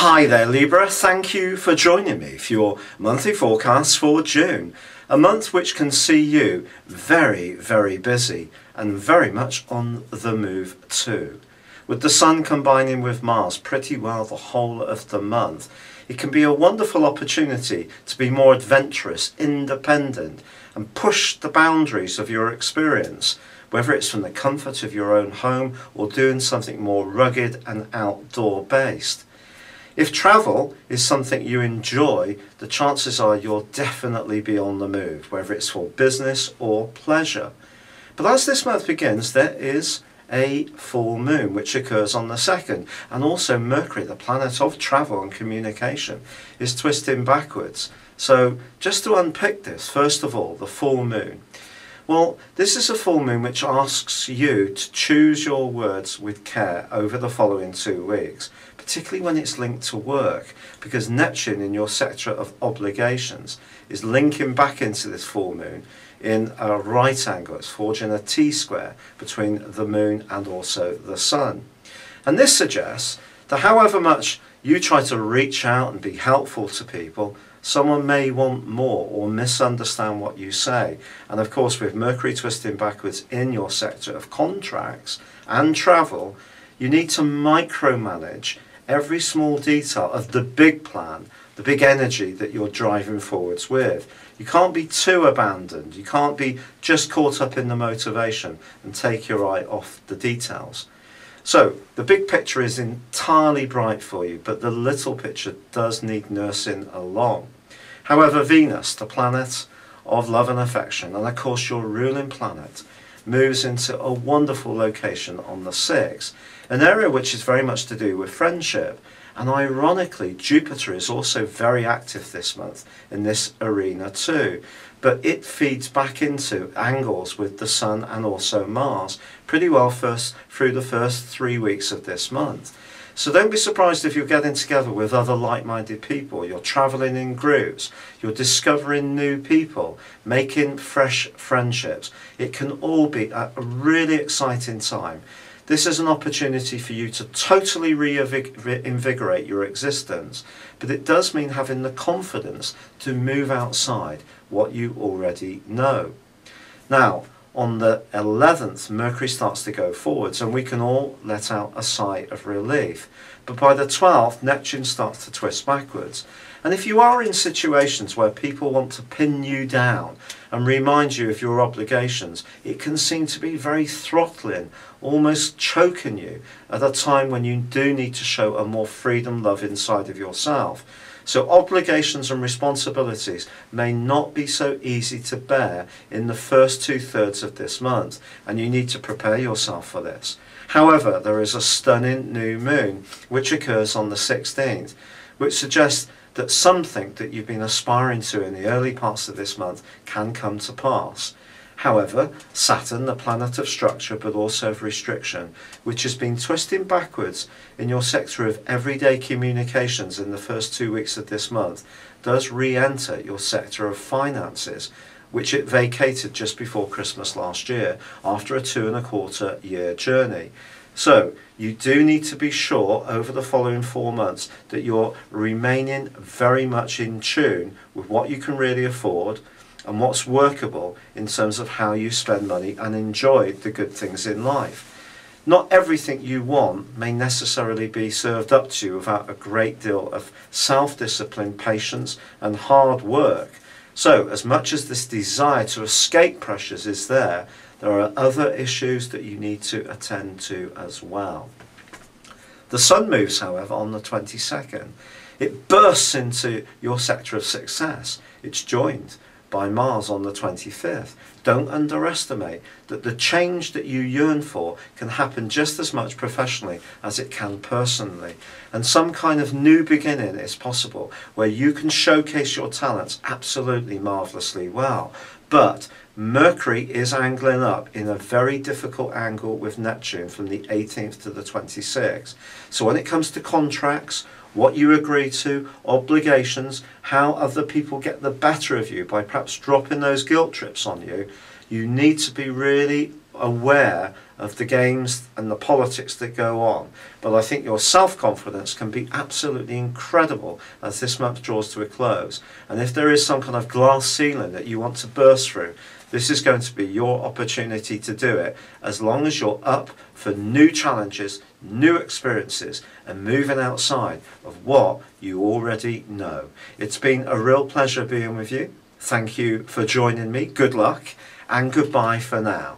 Hi there Libra, thank you for joining me for your monthly forecast for June. A month which can see you very, very busy and very much on the move too. With the Sun combining with Mars pretty well the whole of the month, it can be a wonderful opportunity to be more adventurous, independent and push the boundaries of your experience, whether it's from the comfort of your own home or doing something more rugged and outdoor based. If travel is something you enjoy, the chances are you'll definitely be on the move, whether it's for business or pleasure. But as this month begins, there is a full moon which occurs on the 2nd, and also Mercury, the planet of travel and communication, is twisting backwards. So just to unpick this, first of all, the full moon. Well, this is a full moon which asks you to choose your words with care over the following 2 weeks, particularly when it's linked to work, because Neptune in your sector of obligations is linking back into this full moon in a right angle. It's forging a T-square between the moon and also the sun. And this suggests that however much you try to reach out and be helpful to people, someone may want more or misunderstand what you say. And of course, with Mercury twisting backwards in your sector of contracts and travel, you need to micromanage every small detail of the big plan, the big energy that you're driving forwards with. You can't be too abandoned. You can't be just caught up in the motivation and take your eye off the details. So the big picture is entirely bright for you, but the little picture does need nursing along. However, Venus, the planet of love and affection, and of course your ruling planet, moves into a wonderful location on the 6th, an area which is very much to do with friendship. And ironically, Jupiter is also very active this month in this arena too. But it feeds back into angles with the Sun and also Mars pretty well through the first 3 weeks of this month. So don't be surprised if you're getting together with other like-minded people, you're traveling in groups, you're discovering new people, making fresh friendships. It can all be a really exciting time. This is an opportunity for you to totally reinvigorate your existence, but it does mean having the confidence to move outside what you already know. Now, on the 11th, Mercury starts to go forwards and we can all let out a sigh of relief. But by the 12th, Neptune starts to twist backwards. And if you are in situations where people want to pin you down and remind you of your obligations, it can seem to be very throttling, almost choking you at a time when you do need to show a more freedom, love inside of yourself. So obligations and responsibilities may not be so easy to bear in the first 2/3 of this month, and you need to prepare yourself for this. However, there is a stunning new moon which occurs on the 16th, which suggests that something that you've been aspiring to in the early parts of this month can come to pass. However, Saturn, the planet of structure but also of restriction, which has been twisting backwards in your sector of everyday communications in the first 2 weeks of this month, does re-enter your sector of finances, which it vacated just before Christmas last year after a 2.25 year journey. So you do need to be sure over the following 4 months that you're remaining very much in tune with what you can really afford and what's workable in terms of how you spend money and enjoy the good things in life. Not everything you want may necessarily be served up to you without a great deal of self-discipline, patience and hard work. So as much as this desire to escape pressures is there, there are other issues that you need to attend to as well. The Sun moves, however, on the 22nd. It bursts into your sector of success. It's joined by Mars on the 25th. Don't underestimate that the change that you yearn for can happen just as much professionally as it can personally. And some kind of new beginning is possible where you can showcase your talents absolutely marvellously well. But Mercury is angling up in a very difficult angle with Neptune from the 18th to the 26th. So when it comes to contracts, what you agree to, obligations, how other people get the better of you by perhaps dropping those guilt trips on you, you need to be really aware of the games and the politics that go on. But I think your self-confidence can be absolutely incredible as this month draws to a close. And if there is some kind of glass ceiling that you want to burst through, this is going to be your opportunity to do it, as long as you're up for new challenges, new experiences, and moving outside of what you already know. It's been a real pleasure being with you. Thank you for joining me. Good luck and goodbye for now.